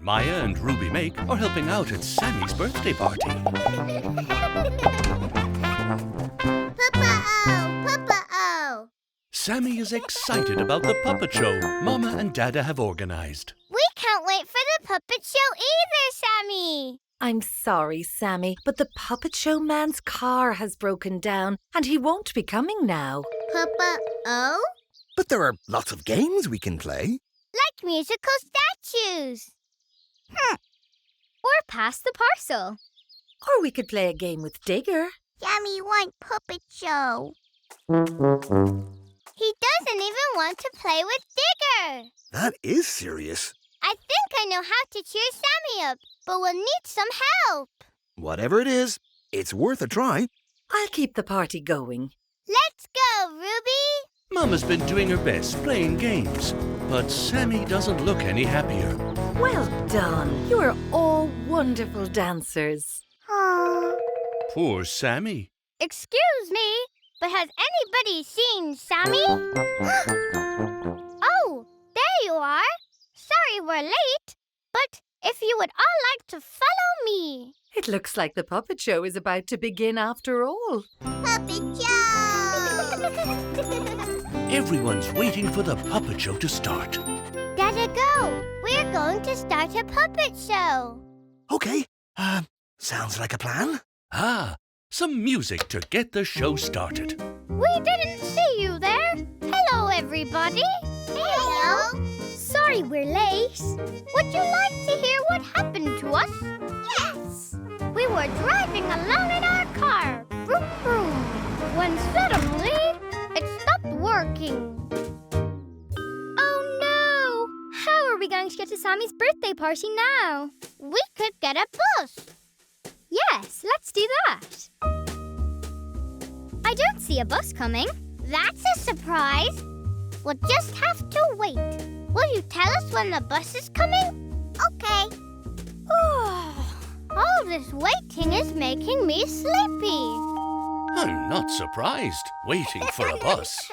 Maya and Ruby Make are helping out at Sammy's birthday party. Papa-O! Papa-O! Sammy is excited about the puppet show Mama and Dada have organized. We can't wait for the puppet show either, Sammy! I'm sorry, Sammy, but the puppet show man's car has broken down and he won't be coming now. Papa-O? But there are lots of games we can play. Like musical statues. Or pass the parcel. Or we could play a game with Digger. Sammy wants puppet show. He doesn't even want to play with Digger. That is serious. I think I know how to cheer Sammy up, but we'll need some help. Whatever it is, it's worth a try. I'll keep the party going. Let's go, Ruby. Mama's been doing her best playing games, but Sammy doesn't look any happier. Well done. You are all wonderful dancers. Poor Sammy. Excuse me, but has anybody seen Sammy? Oh, there you are. Sorry we're late, but if you would all like to follow me. It looks like the puppet show is about to begin after all. Puppet show! Everyone's waiting for the puppet show to start. Gotta go. We're going to start a puppet show. Okay, sounds like a plan. Some music to get the show started. We didn't see you there. Hello, everybody. Hello. Sorry we're late. Would you like to hear what happened to us? Yes. We were driving along in our car, vroom, vroom, when suddenly it stopped working. Oh no! How are we going to get to Sammy's birthday party now? We could get a bus. Yes, let's do that. I don't see a bus coming. That's a surprise. We'll just have to wait. Will you tell us when the bus is coming? Okay. All this waiting is making me sleepy. I'm not surprised, waiting for a bus.